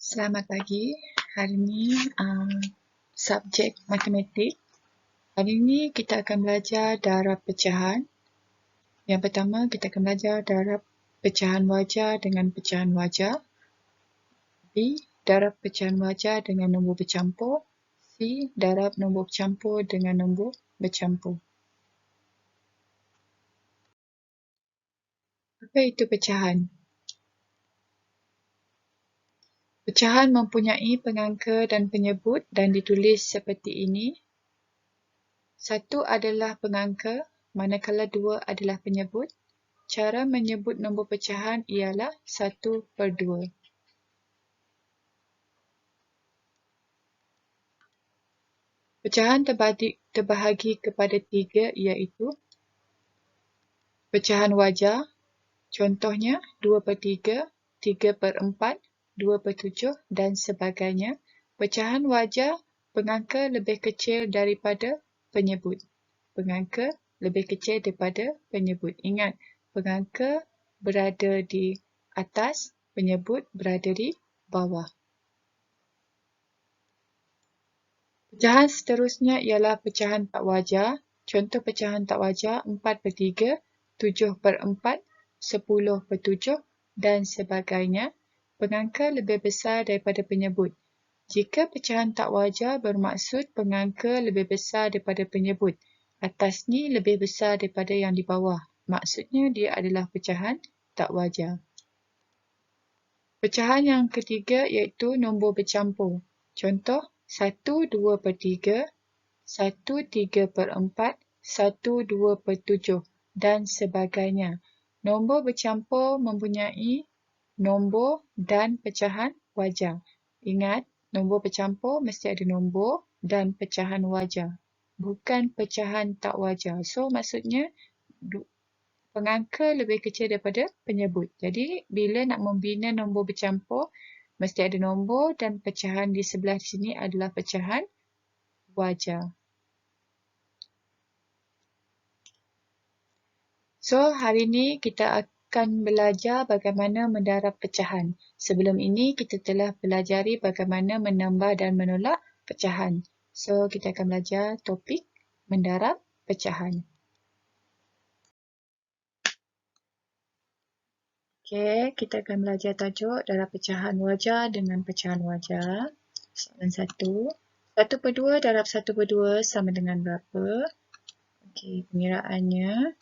Selamat pagi. Hari ini subjek matematik. Hari ini kita akan belajar darab pecahan. Yang pertama kita akan belajar darab pecahan wajar dengan pecahan wajar. B. Darab pecahan wajar dengan nombor bercampur. C. Darab nombor bercampur dengan nombor bercampur. Apa itu pecahan? Pecahan mempunyai pengangka dan penyebut dan ditulis seperti ini. Satu adalah pengangka, manakala dua adalah penyebut. Cara menyebut nombor pecahan ialah 1/2. Pecahan terbahagi kepada 3 iaitu pecahan wajar, contohnya 2/3, 3/4, 2/7 dan sebagainya. Pecahan wajar, pengangka lebih kecil daripada penyebut. Pengangka lebih kecil daripada penyebut. Ingat, pengangka berada di atas, penyebut berada di bawah. Pecahan seterusnya ialah pecahan tak wajar. Contoh pecahan tak wajar 4/3, 7/4, 10/7 dan sebagainya. Pengangka lebih besar daripada penyebut. Jika pecahan tak wajar bermaksud pengangka lebih besar daripada penyebut. Atas ni lebih besar daripada yang di bawah. Maksudnya dia adalah pecahan tak wajar. Pecahan yang ketiga iaitu nombor bercampur. Contoh 1/2/3, 1/3/4, 1/2/7 dan sebagainya. Nombor bercampur mempunyai nombor dan pecahan wajar. Ingat, nombor bercampur mesti ada nombor dan pecahan wajar. Bukan pecahan tak wajar. So, maksudnya pengangka lebih kecil daripada penyebut. Jadi, bila nak membina nombor bercampur, mesti ada nombor dan pecahan di sebelah sini adalah pecahan wajar. So, hari ini kita akan belajar bagaimana mendarab pecahan. Sebelum ini, kita telah pelajari bagaimana menambah dan menolak pecahan. So, kita akan belajar topik mendarab pecahan. Okey, kita akan belajar tajuk darab pecahan wajar dengan pecahan wajar. Soalan 1. 1/2 darab 1/2 sama dengan berapa? Okey, pengiraannya.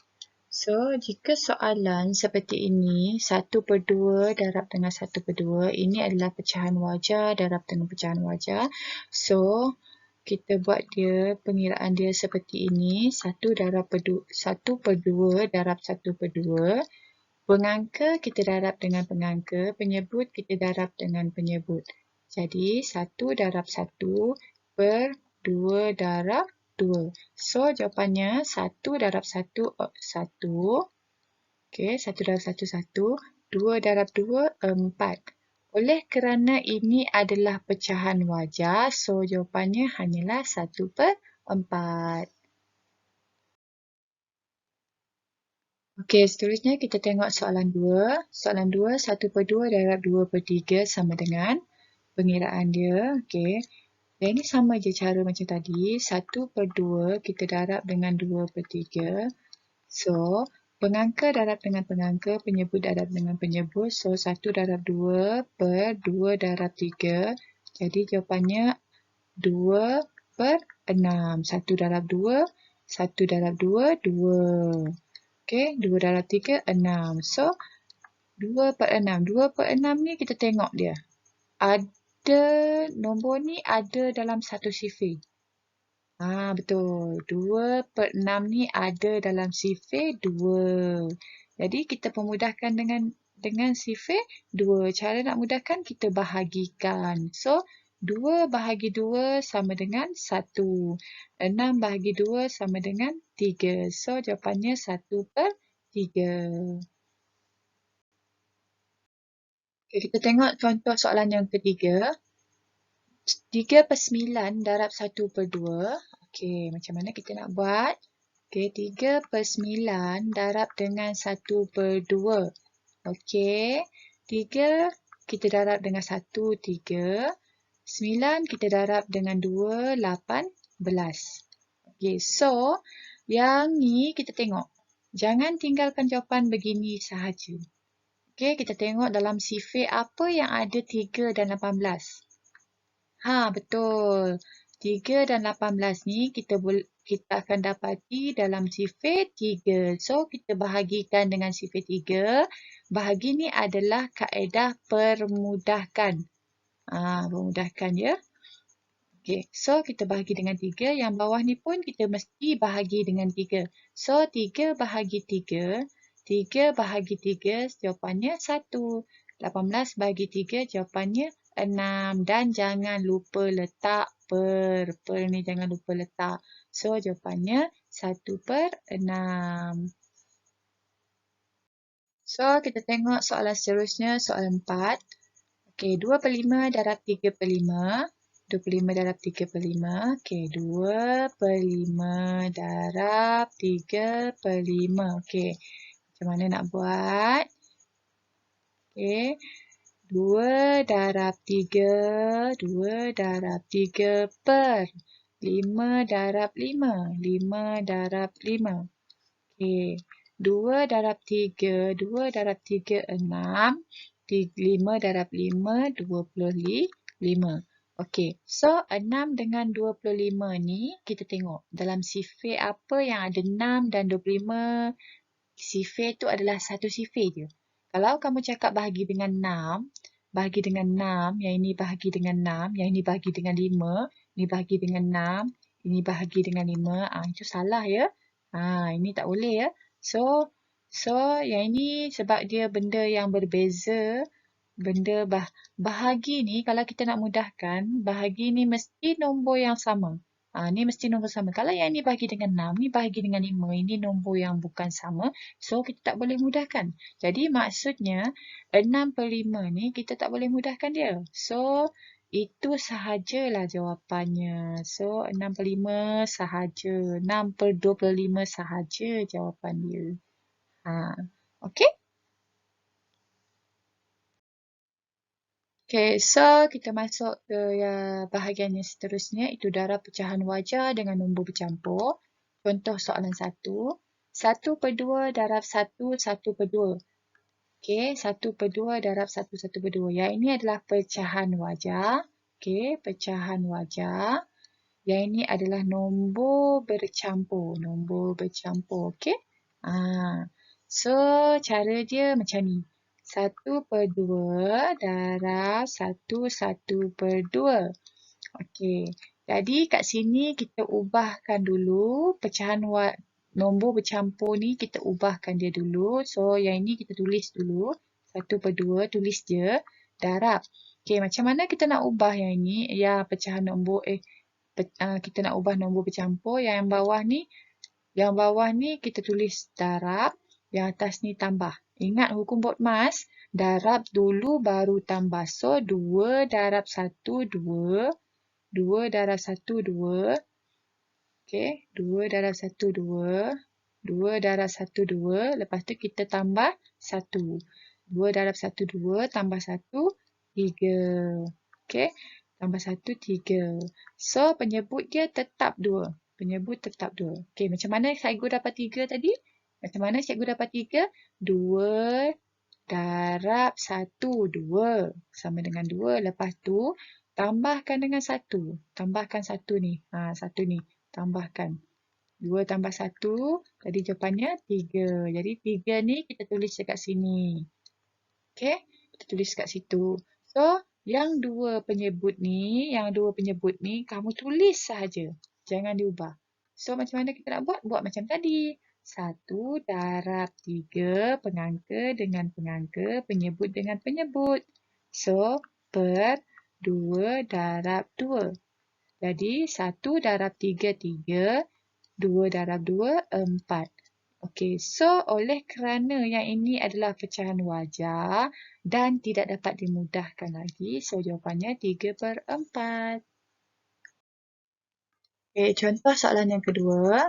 So, jika soalan seperti ini, 1/2 darab dengan 1/2, ini adalah pecahan wajar darab dengan pecahan wajar. So, kita buat dia, pengiraan dia seperti ini, 1/2 darab 1/2. Pengangka kita darab dengan pengangka, penyebut kita darab dengan penyebut. Jadi, 1 darab 1/2 darab 2. So, jawapannya 1 darab 1, 1. Okey, 1 darab 1, 1. 2 darab 2, 4. Oleh kerana ini adalah pecahan wajar, so jawapannya hanyalah 1/4. Okey, seterusnya kita tengok soalan 2. Soalan 2, 1/2 darab 2/3 sama dengan pengiraan dia. Okey. Yang ini sama je cara macam tadi. 1/2 kita darab dengan 2/3. So, pengangka darab dengan pengangka, penyebut darab dengan penyebut. So, 1 darab 2/2 darab 3. Jadi, jawapannya 2/6. 1 darab 2, 1 darab 2, 2. Okey, 2 darab 3, 6. So, 2/6. 2/6 ni kita tengok dia. Ada, nombor ni ada dalam satu sifir. Betul. 2/6 ni ada dalam sifir 2. Jadi, kita pemudahkan dengan sifir 2. Cara nak mudahkan, kita bahagikan. So, 2 bahagi 2 sama dengan 1. 6 bahagi 2 sama dengan 3. So, jawapannya 1/3. Okay, kita tengok contoh soalan yang ketiga. 3/9 darab 1/2. Okey, macam mana kita nak buat? Okey, 3/9 darab dengan 1/2. Okey, 3 kita darab dengan 1, 3. 9 kita darab dengan 2, 18. Okey, so yang ni kita tengok. Jangan tinggalkan jawapan begini sahaja. Okey, kita tengok dalam sifir apa yang ada 3 dan 18. Betul. 3 dan 18 ni kita akan dapati dalam sifir 3. So, kita bahagikan dengan sifir 3. Bahagi ni adalah kaedah permudahkan. Permudahkan ya. Okey, so kita bahagi dengan 3. Yang bawah ni pun kita mesti bahagi dengan 3. So, 3 bahagi 3. 3 bahagi 3 jawapannya 1. 18 bahagi 3 jawapannya 6. Dan jangan lupa letak per. Per ni jangan lupa letak. So, jawapannya 1/6. So, kita tengok soalan seterusnya, soalan 4. Okey, 2/5 darab 3/5. 25 darab 3/5. Okey, 2/5 darab 3/5. Okey, macam mana nak buat? Okey, 2 darab 3. 2 darab 3 per 5 darab 5. 5 darab 5. Okey, 2 darab 3. 2 darab 3, 6. 5 darab 5, 25. Okey, so 6 dengan 25 ni kita tengok dalam sifir apa yang ada 6 dan 25. Sifir tu adalah satu sifir je. Kalau kamu cakap bahagi dengan 6, bahagi dengan 6, yang ini bahagi dengan 6, yang ini bahagi dengan 5, ini bahagi dengan 6, ini bahagi dengan 5, itu salah ya. Ini tak boleh ya. So yang ini sebab dia benda yang berbeza, benda bahagi ni kalau kita nak mudahkan, bahagi ni mesti nombor yang sama. Ni mesti nombor sama. Kalau yang ni bahagi dengan 6, ni bahagi dengan 5, ini nombor yang bukan sama. So, kita tak boleh mudahkan. Jadi, maksudnya 6/5 ni kita tak boleh mudahkan dia. So, itu sahajalah jawapannya. So, 6/5 sahaja. 6/25 sahaja jawapan dia. Okey? Okay, so kita masuk ke bahagian yang seterusnya, itu darab pecahan wajar dengan nombor bercampur. Contoh soalan 1. 1/2 darab 1, 1/2. Okay, 1/2 darab 1, 1/2. Yang ini adalah pecahan wajar. Okay, pecahan wajar. Yang ini adalah nombor bercampur. Nombor bercampur, okay. So, cara dia macam ni. 1/2 darab 1, 1/2. Okey. Jadi kat sini kita ubahkan dulu pecahan nombor bercampur ni, kita ubahkan dia dulu. So yang ini kita tulis dulu. 1/2 tulis je. Darab. Okey, macam mana kita nak ubah yang ini? Ya, pecahan nombor kita nak ubah nombor bercampur. Yang bawah ni kita tulis darab. Yang atas ni tambah. Ingat hukum Bodmas, darab dulu baru tambah. So, 2 darab 1, 2. 2 darab 1, 2. Okey, 2 darab 1, 2. 2 darab 1, 2. Lepas tu kita tambah 1. 2 darab 1, 2. Tambah 1, 3. Okey, tambah 1, 3. So, penyebut dia tetap 2. Penyebut tetap 2. Okey, macam mana cikgu dapat 3 tadi? Macam mana cikgu dapat 3? 2 darab 1, 2. Sama dengan 2. Lepas tu, tambahkan dengan 1. Tambahkan 1 ni. 1 ni. Tambahkan. 2 tambah 1. Tadi jawapannya 3. Jadi 3 ni kita tulis dekat sini. Okey. Kita tulis kat situ. So, yang dua penyebut ni, kamu tulis sahaja. Jangan diubah. So, macam mana kita nak buat? Buat macam tadi. 1 darab 3 pengangka dengan pengangka, penyebut dengan penyebut. So, per 2 darab 2. Jadi, 1 darab 3, 3. 2 darab 2, 4. Okey, so oleh kerana yang ini adalah pecahan wajar dan tidak dapat dimudahkan lagi, so jawapannya 3/4. Okey, contoh soalan yang kedua.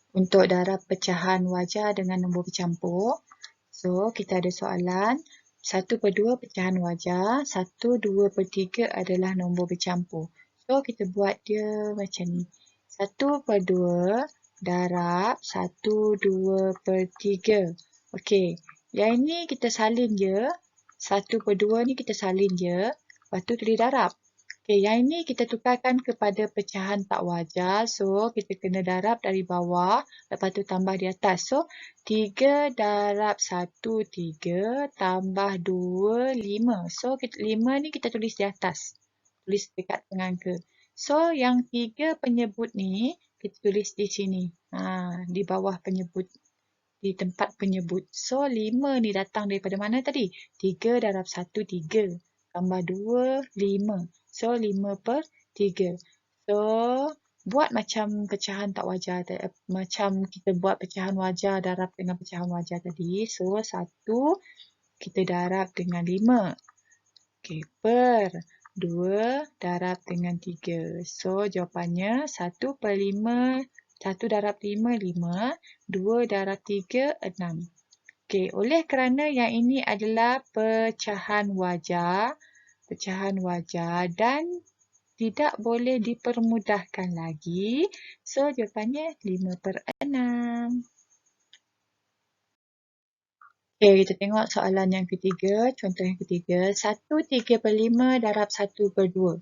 Untuk darab pecahan wajar dengan nombor bercampur. So, kita ada soalan. 1/2 pecahan wajah, 1/2/3 adalah nombor bercampur. So, kita buat dia macam ni. 1/2 darab 1/2/3. Okey, yang ini kita salin je. 1/2 ni kita salin je. Lepas tu tulis darab. Okey, yang ini kita tukarkan kepada pecahan tak wajar. So, kita kena darab dari bawah. Lepas tu tambah di atas. So, 3 darab 1, 3 tambah 2, 5. So, 5 ni kita tulis di atas. Tulis dekat pengangka. So, yang 3 penyebut ni kita tulis di sini. Di bawah penyebut. Di tempat penyebut. So, 5 ni datang daripada mana tadi? 3 darab 1, 3. Tambah 2, 5. So, 5/3. So, buat macam pecahan tak wajar. Macam kita buat pecahan wajar, darab dengan pecahan wajar tadi. So, 1 kita darab dengan 5. Okey, per 2 darab dengan 3. So, jawapannya 1/5. 1 darab 5, 5. 2 darab 3, 6. Okey, oleh kerana yang ini adalah pecahan wajar dan tidak boleh dipermudahkan lagi. So, jawapannya 5/6. Okey, kita tengok soalan yang ketiga. Contoh yang ketiga. 1/3/5 darab 1/2.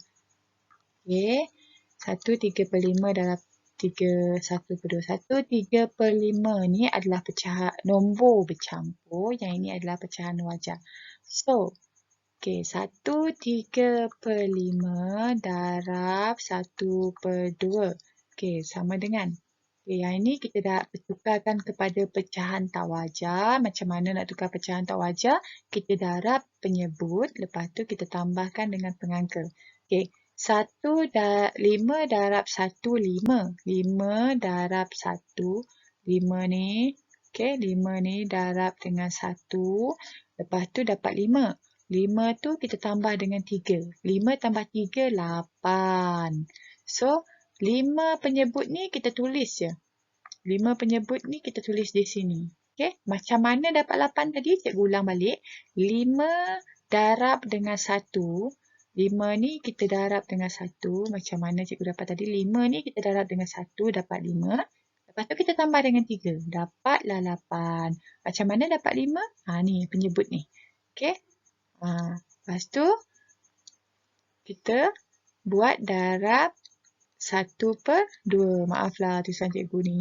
Okey. 1/3/5 darab 1/2. 1/3/5 ni adalah pecahan nombor bercampur. Yang ini adalah pecahan wajar. So, okey, 1/3/5 darab 1/2. Okey, sama dengan. Okay, yang ini kita dah tukarkan kepada pecahan tak wajar. Macam mana nak tukar pecahan tak wajar? Kita darab penyebut. Lepas tu kita tambahkan dengan pengangka. Okey, 5 darab 1, 5. 5 darab 1. 5 ni. Okey, 5 ni darab dengan 1. Lepas tu dapat 5. 5 tu kita tambah dengan 3. 5 tambah 3, 8. So, 5 penyebut ni kita tulis je. 5 penyebut ni kita tulis di sini. Okey, macam mana dapat 8 tadi? Cikgu ulang balik. 5 darab dengan 1. 5 ni kita darab dengan 1. Macam mana cikgu dapat tadi? 5 ni kita darab dengan 1, dapat 5. Lepas tu kita tambah dengan 3. Dapatlah 8. Macam mana dapat 5? Ni penyebut ni. Okey. Lepas tu kita buat darab 1/2. Maaflah tulisan cikgu ni.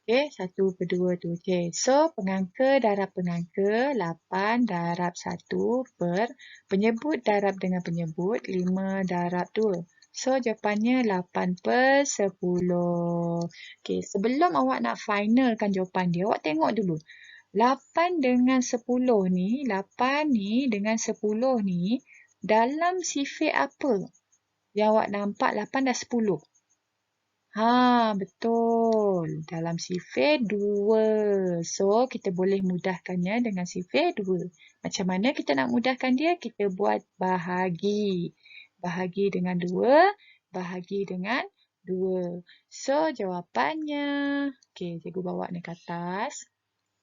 Okey, 1/2 tu. Okey, so pengangka darab pengangka, 8 darab 1 per penyebut darab dengan penyebut, 5 darab 2. So, jawapannya 8/10. Okey, sebelum awak nak finalkan jawapan dia, awak tengok dulu. 8 dengan 10 ni, 8 ni dengan 10 ni, dalam sifir apa? Yang awak nampak 8 dan 10. Betul. Dalam sifir 2. So, kita boleh mudahkannya dengan sifir 2. Macam mana kita nak mudahkan dia? Kita buat bahagi. Bahagi dengan 2. Bahagi dengan 2. So, jawapannya. Okey, cikgu bawa ni ke atas.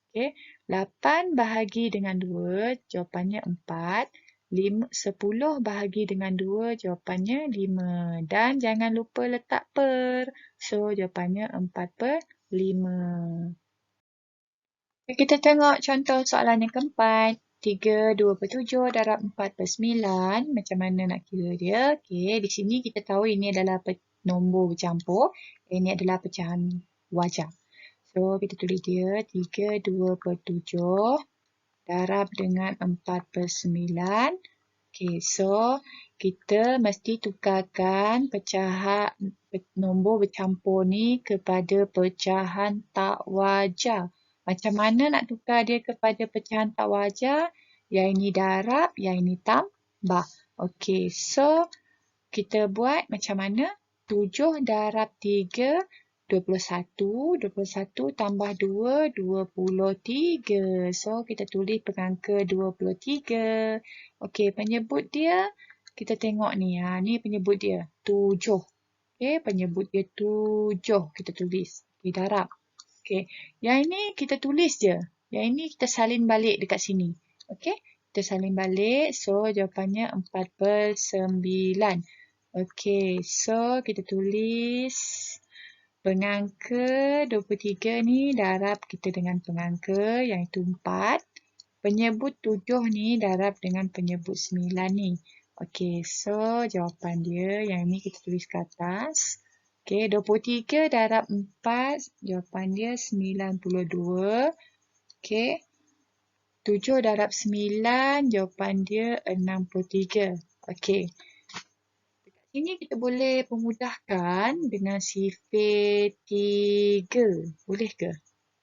Okey, 8 bahagi dengan 2. Jawapannya 4. 10 bahagi dengan 2, jawapannya 5. Dan jangan lupa letak per. So, jawapannya 4/5. Kita tengok contoh soalan yang keempat. 3/2/7 darab 4/9. Macam mana nak kira dia? Okey, di sini kita tahu ini adalah nombor bercampur. Ini adalah pecahan wajar. So, kita tulis dia 3/2/7 darab dengan 4/9. Okey, so kita mesti tukarkan pecahan nombor bercampur ni kepada pecahan tak wajar. Macam mana nak tukar dia kepada pecahan tak wajar? Yang ini darab, yang ini tambah. Okey, so kita buat macam mana? 7 darab 3, 21. 21 tambah 2, 23. So, kita tulis pengangka 23. Okey, penyebut dia, kita tengok ni. Ni penyebut dia, 7. Okey, penyebut dia 7. Kita tulis. Okey, darab. Okey, yang ini kita tulis je. Yang ini kita salin balik dekat sini. Okey, Kita salin balik. So, jawapannya 4/9. Okey, so kita tulis pengangka 23 ni darab kita dengan pengangka iaitu 4. Penyebut 7 ni darab dengan penyebut 9 ni. Okey, so jawapan dia yang ni kita tulis ke atas. Okey, 23 darab 4, jawapan dia 92. Okey, 7 darab 9, jawapan dia 63. Okey. Dekat sini kita boleh pemudahkan dengan sifir 3. Boleh ke?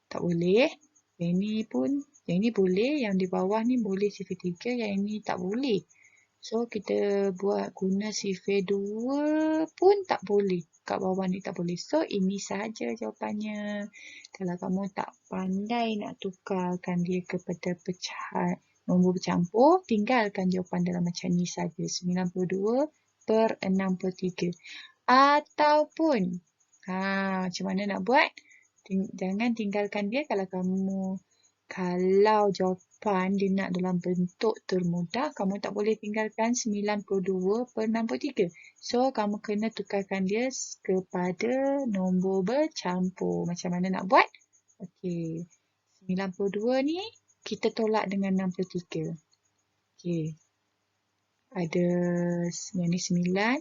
Tak boleh. Yang ni pun, yang ni boleh. Yang di bawah ni boleh sifir 3. Yang ini tak boleh. So, kita buat guna sifir 2 pun tak boleh. Kat bawah ni tak boleh. So, ini sahaja jawapannya. Kalau kamu tak pandai nak tukarkan dia kepada pecahan nombor bercampur, tinggalkan jawapan dalam macam ni saja. 92/63. Ataupun, macam mana nak buat? Jangan tinggalkan dia kalau jawapan dia nak dalam bentuk termudah, kamu tak boleh tinggalkan 92/63. So, kamu kena tukarkan dia kepada nombor bercampur. Macam mana nak buat? Okey. 92 ni kita tolak dengan 63. Okey. Ada yang ni 9,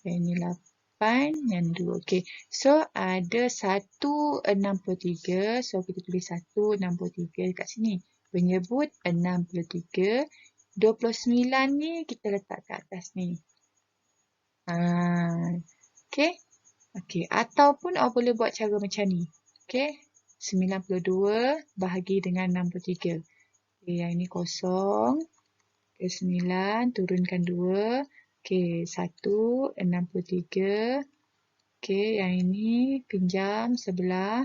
yang ni 8, yang ni 2. Okey. So, ada 163. So, kita tulis 163 kat sini. Penyebut 63. 29 ni kita letak kat atas ni. Okey. Okey. Ataupun awak boleh buat cara macam ni. Okey. 92 bahagi dengan 63. Okey, yang ini kosong. Okey, 9 turunkan 2. Okey, 1, 63. Okey, yang ini pinjam sebelah.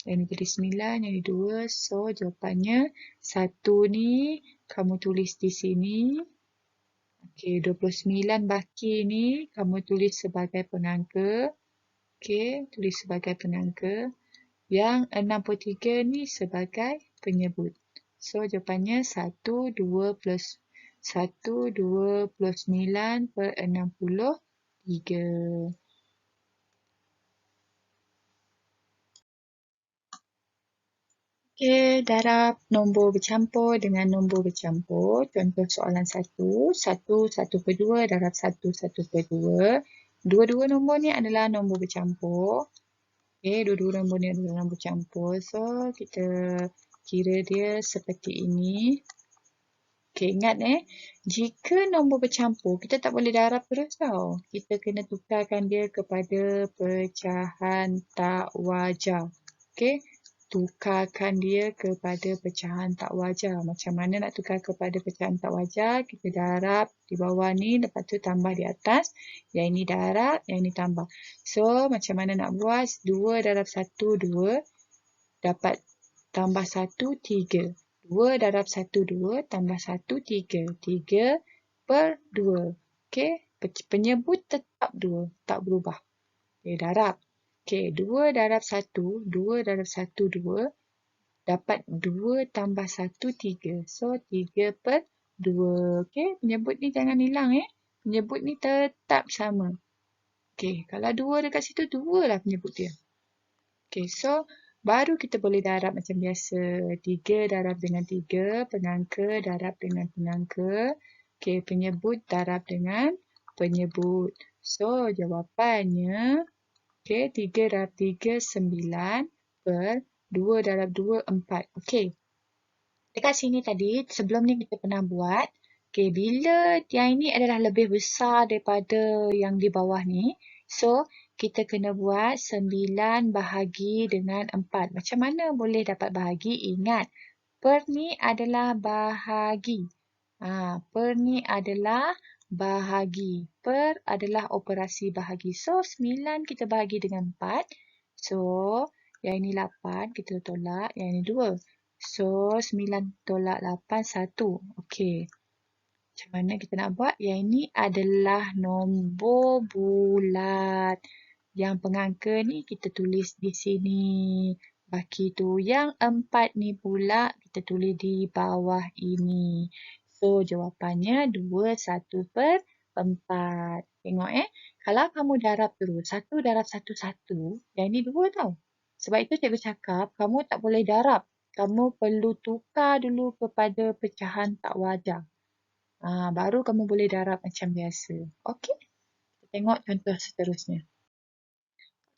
Yang ini jadi 9, yang ini 2. So, jawapannya 1 ni kamu tulis di sini. Okey, 29 baki ni kamu tulis sebagai pengangka. Okey, tulis sebagai pengangka. Yang 63 ni sebagai penyebut. So, jawapannya 1, 2 plus 1/29/63. Okey, darab nombor bercampur dengan nombor bercampur. Contoh soalan 1. 1/2 darab 1/2. Dua-dua nombor ni adalah nombor bercampur. Okey, dua-dua nombor ni adalah nombor bercampur. So, kita kira dia seperti ini. Okey, ingat jika nombor bercampur, kita tak boleh darab terus tau. Kita kena tukarkan dia kepada pecahan tak wajar. Okey, tukarkan dia kepada pecahan tak wajar. Macam mana nak tukar kepada pecahan tak wajar? Kita darab di bawah ni, lepas tu tambah di atas. Yang ini darab, yang ini tambah. So, macam mana nak buat? 2 darab 1, 2. Dapat tambah 1, 3. 2 darab 1, 2. Tambah 1, 3. 3/2. Okey, penyebut tetap 2. Tak berubah. Okey, darab. Okey, 2 darab 1. 2 darab 1, 2. Dapat 2 tambah 1, 3. So, 3/2. Okey, penyebut ni jangan hilang. Penyebut ni tetap sama. Okey, kalau 2 dekat situ, 2 lah penyebut dia. Okey, so baru kita boleh darab macam biasa. 3 darab dengan 3. Pengangka darab dengan pengangka. Okey, penyebut darab dengan penyebut. So, jawapannya, okey, 3 darab 3, 9. 2 darab 2, 4. Okey. Dekat sini tadi, sebelum ni kita pernah buat. Okey, bila yang ini adalah lebih besar daripada yang di bawah ni. So, kita kena buat 9 bahagi dengan 4. Macam mana boleh dapat bahagi? Ingat, per ni adalah bahagi. Per ni adalah bahagi. Per adalah operasi bahagi. So, 9 kita bahagi dengan 4. So, yang ini 8 kita tolak. Yang ini 2. So, 9 tolak 8, 1. Okey. Macam mana kita nak buat? Yang ini adalah nombor bulat. Yang pengangka ni kita tulis di sini. Baki tu. Yang 4 ni pula kita tulis di bawah ini. So, jawapannya 21/4. Tengok kalau kamu darab terus, 1 darab 1, 1, yang ini 2 tau. Sebab itu cikgu cakap, kamu tak boleh darab. Kamu perlu tukar dulu kepada pecahan tak wajar. Baru kamu boleh darab macam biasa. Okey? Kita tengok contoh seterusnya.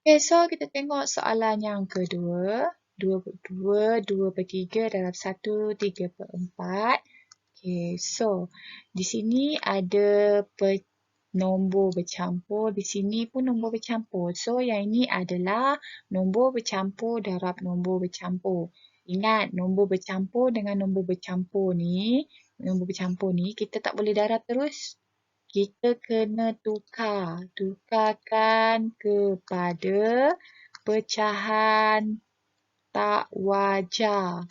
Okay, so kita tengok soalan yang kedua. 2/3 darab 1, 3/4. Okay, so di sini ada nombor bercampur. Di sini pun nombor bercampur. So, yang ini adalah nombor bercampur darab nombor bercampur. Ingat, nombor bercampur dengan nombor bercampur ni, kita tak boleh darab terus. Kita kena tukar. Tukarkan kepada pecahan tak wajar.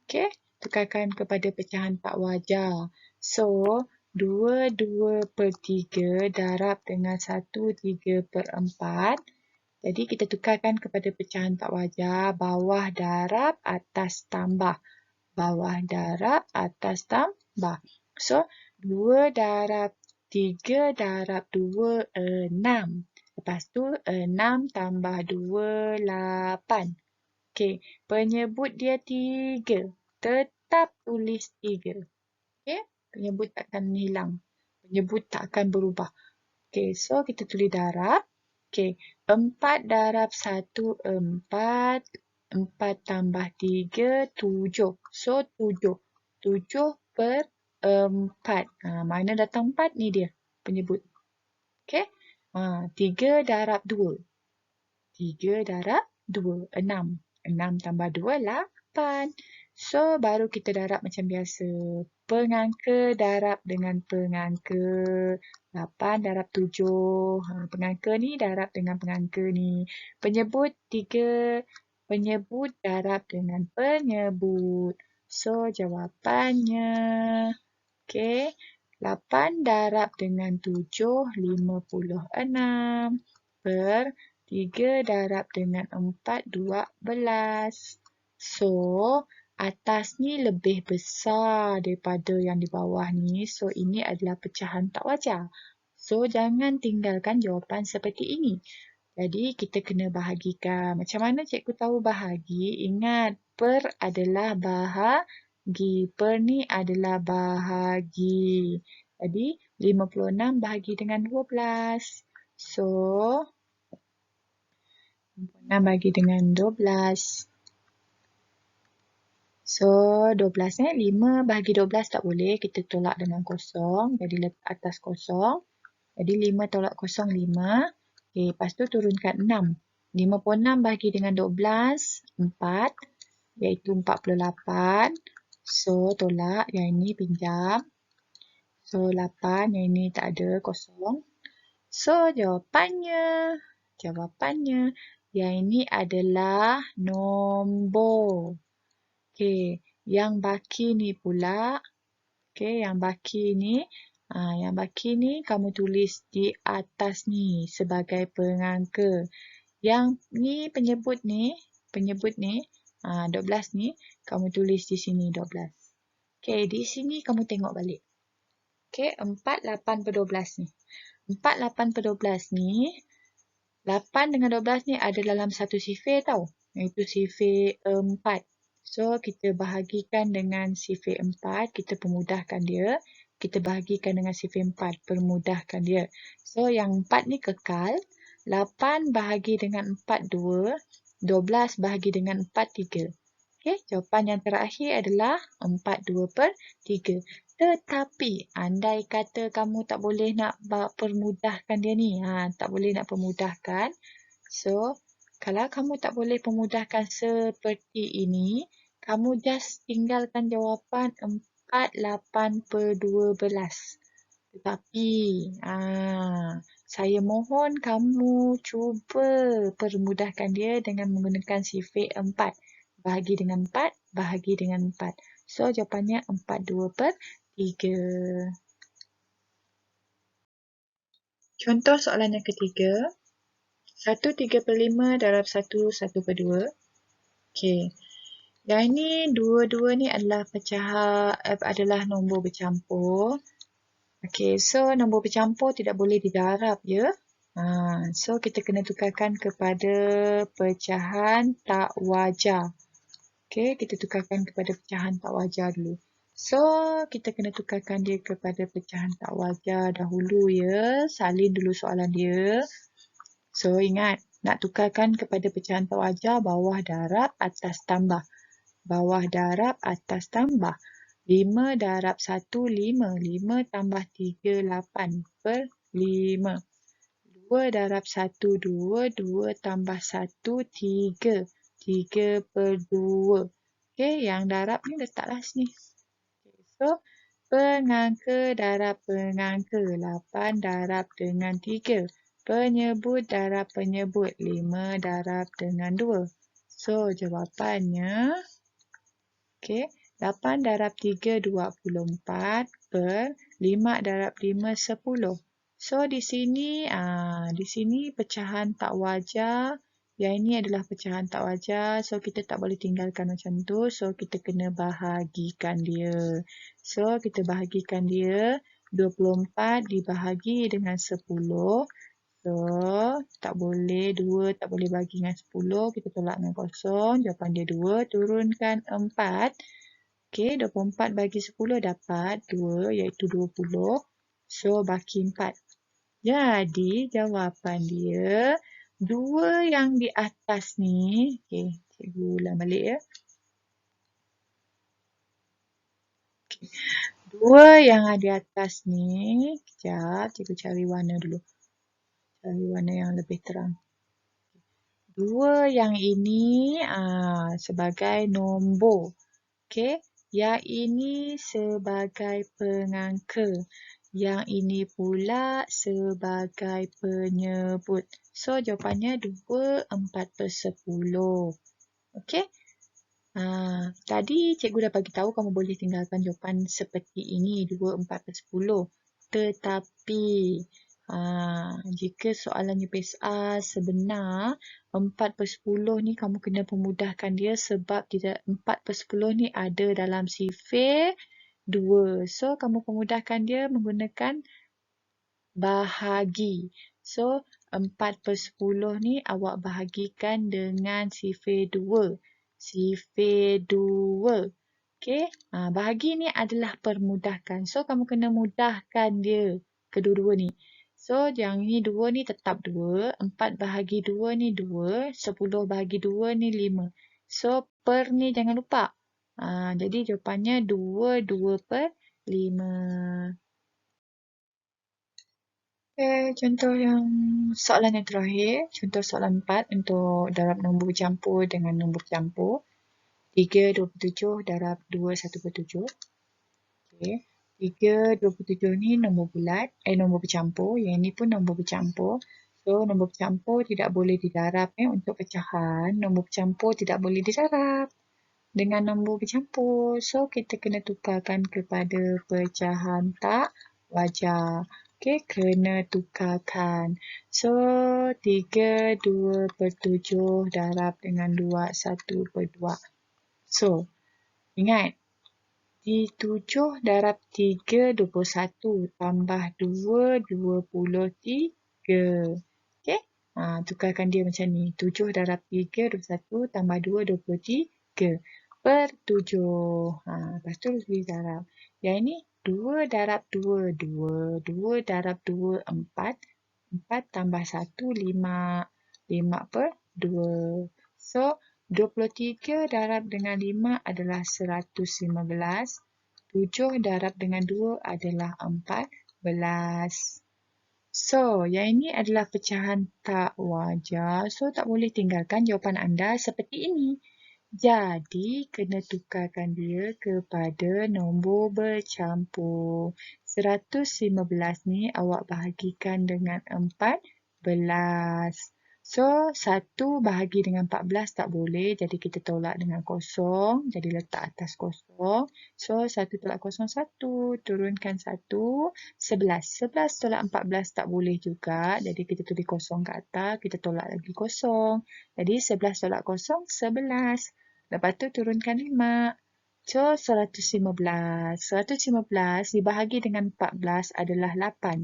Okey, tukarkan kepada pecahan tak wajar. So, 2/3 darab dengan 1/3/4. Jadi, kita tukarkan kepada pecahan tak wajar. Bawah darab, atas tambah. Bawah darab, atas tambah. So, 2 darab 3 darab 2, 6. Lepas tu, 6 tambah 2, 8. Okey, penyebut dia 3. Tetap tulis 3. Okey, penyebut takkan hilang. Penyebut tak akan berubah. Okey, so kita tulis darab. Okey, 4 darab 1, 4. 4 tambah 3, 7. So, 7. 7/4. Mana datang 4 ni dia penyebut. Okey, 3 darab 2. 3 darab 2, 6. 6 tambah 2, 8. So, baru kita darab macam biasa. Pengangka darab dengan pengangka. 8 darab 7. Pengangka ni darab dengan pengangka ni. Penyebut 3. Penyebut darab dengan penyebut. So, jawapannya. Okey. 8 darab dengan 7, 56. Per 3 darab dengan 4, 12. So, atas ni lebih besar daripada yang di bawah ni. So, ini adalah pecahan tak wajar. So, jangan tinggalkan jawapan seperti ini. Jadi, kita kena bahagikan. Macam mana cikgu tahu bahagi? Ingat, per adalah bahagi. Per ni adalah bahagi. Jadi, 56 bahagi dengan 12. So, 6 bagi dengan 12. So, 12 5 bagi 12 tak boleh. Kita tolak dengan kosong. Jadi, letak atas kosong. Jadi, 5 tolak kosong 5. Okay, lepas tu turunkan 6. 56 bagi dengan 12, 4. Iaitu 48. So, tolak. Yang ini pinjam. So, 8. Yang ini tak ada, kosong. So, jawapannya. Yang ini adalah nombor. Okey, yang baki ni pula. Okey, yang baki ni kamu tulis di atas ni sebagai pengangka. Yang ni penyebut ni, 12 ni, kamu tulis di sini 12. Okey, di sini kamu tengok balik. Okey, 4, 8 per 12 ni. 4, 8 per 12 ni, 8 dengan 12 ni ada dalam satu sifir tau. Iaitu sifir 4. So, kita bahagikan dengan sifir 4. Kita permudahkan dia. Kita bahagikan dengan sifir 4. Permudahkan dia. So, yang 4 ni kekal. 8 bahagi dengan 4, 2. 12 bahagi dengan 4, 3. Okey, jawapan yang terakhir adalah 42/3. Tetapi, andai kata kamu tak boleh nak permudahkan dia ni. Tak boleh nak permudahkan. So, kalau kamu tak boleh permudahkan seperti ini, kamu just tinggalkan jawapan 48/12. Tetapi, saya mohon kamu cuba permudahkan dia dengan menggunakan sifir 4. Bahagi dengan 4, bahagi dengan 4. So, jawapannya 42/3. Contoh soalan yang ketiga. 1/3/5 darab 1/2. Okey. Yang ini dua-dua ni adalah pecahan adalah nombor bercampur. Okey, so nombor bercampur tidak boleh didarab ya. So kita kena tukarkan kepada pecahan tak wajar. Okey, kita tukarkan kepada pecahan tak wajar dulu. So, kita kena tukarkan dia kepada pecahan tak wajar dahulu ya. Salin dulu soalan dia. So, ingat, nak tukarkan kepada pecahan tak wajar, bawah darab, atas tambah. Bawah darab, atas tambah. 5 darab 1, 5. 5 tambah 3, 8 per 5. 2 darab 1, 2. 2 tambah 1, 3. 3 per 2. Okey, yang darab ni letaklah sini. Okay, so, pengangka darab pengangka. 8 darab dengan 3. Penyebut darab penyebut. 5 darab dengan 2. So, jawapannya, okay, 8 darab 3, 24 per 5 darab 5, 10. So, di sini pecahan tak wajar. Yang ini adalah pecahan tak wajar. So, kita tak boleh tinggalkan macam tu. So, kita kena bahagikan dia. So, kita bahagikan dia. 24 dibahagi dengan 10. So, tak boleh 2, tak boleh bagi dengan 10. Kita tolak dengan kosong. Jawapan dia 2. Turunkan 4. Okey, 24 bagi 10 dapat 2 iaitu 20. So, baki 4. Jadi, jawapan dia 2 yang di atas ni. Okey, cikgu ulang balik ya. Okay. 2 yang di atas ni. Sekejap, cikgu cari warna dulu. Cari warna yang lebih terang. 2 yang ini sebagai nombor. Okey, yang ini sebagai pengangka. Yang ini pula sebagai penyebut. So, jawapannya 2, 4 per 10. Okey. Tadi cikgu dah bagi tahu kamu boleh tinggalkan jawapan seperti ini. 2, 4 per 10. Tetapi, jika soalannya PSR sebenar, 4 per 10 ni kamu kena pemudahkan dia sebab tidak 4 per 10 ni ada dalam sifir 2. So, kamu pemudahkan dia menggunakan bahagi. So, 4 per 10 ni awak bahagikan dengan sifir 2. Sifir 2. Okey, bahagi ni adalah permudahkan. So, kamu kena mudahkan dia kedua-dua ni. So, yang ni 2 ni tetap 2. 4 bahagi 2 ni 2. 10 bahagi 2 ni 5. So, per ni jangan lupa. Jadi, jawapannya 2, 2 per 5. Okay, contoh yang soalan yang terakhir. Contoh soalan 4 untuk darab nombor bercampur dengan nombor campur. 3, 27 darab 2, 1/7. Okay. 3, 27 ni nombor bulat, nombor bercampur. Yang ini pun nombor bercampur. So, nombor bercampur tidak boleh didarab untuk pecahan. Nombor bercampur tidak boleh didarab dengan nombor bercampur. So, kita kena tukarkan kepada pecahan tak wajar. Okey, kena tukarkan. So, 3, 2/7 darab dengan 2, 1/2. So, ingat. Di 7 darab 3, 21. Tambah 2, 23. Okey? Tukarkan dia macam ni. 7 darab 3, 21. Tambah 2, 23. Per 7. Lepas tu boleh darab. Yang ini 2 darab 2, 2. 2 darab 2, 4. 4 tambah 1, 5. 5 per 2. So, 23 darab dengan 5 adalah 115. 7 darab dengan 2 adalah 14. So, yang ini adalah pecahan tak wajar. So, tak boleh tinggalkan jawapan anda seperti ini. Jadi, kena tukarkan dia kepada nombor bercampur. 115 ni awak bahagikan dengan 14. So, 1 bahagi dengan 14 tak boleh. Jadi, kita tolak dengan kosong. Jadi, letak atas kosong. So, 1 tolak kosong 1. Turunkan 1. 11. 11 tolak 14 tak boleh juga. Jadi, kita tulis kosong ke atas. Kita tolak lagi kosong. Jadi, 11 tolak kosong 11. Lepas tu turunkan 5. So, 115. 115 dibahagi dengan 14 adalah 8.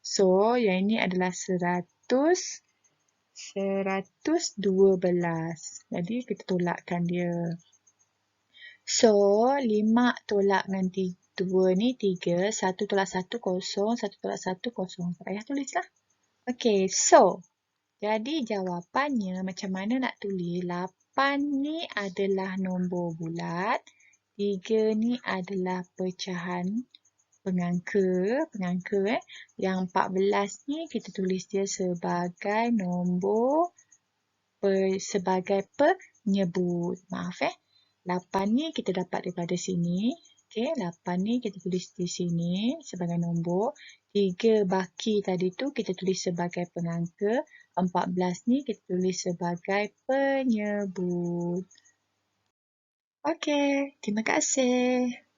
So, yang ini adalah 112. Jadi, kita tolakkan dia. So, 5 tolak dengan 2 ni 3. 1 tolak 1, kosong. 1 tolak 1, kosong. Tak payah tulislah. Okay, so, jadi jawapannya macam mana nak tulis? 8 ni adalah nombor bulat. 3 ni adalah pecahan pengangka. Yang 14 ni kita tulis dia sebagai nombor sebagai penyebut. Maaf 8 ni kita dapat daripada sini. Okey, 8 ni kita tulis di sini sebagai nombor. 3 baki tadi tu kita tulis sebagai pengangka. 14 ni kita tulis sebagai penyebut. Okey, terima kasih.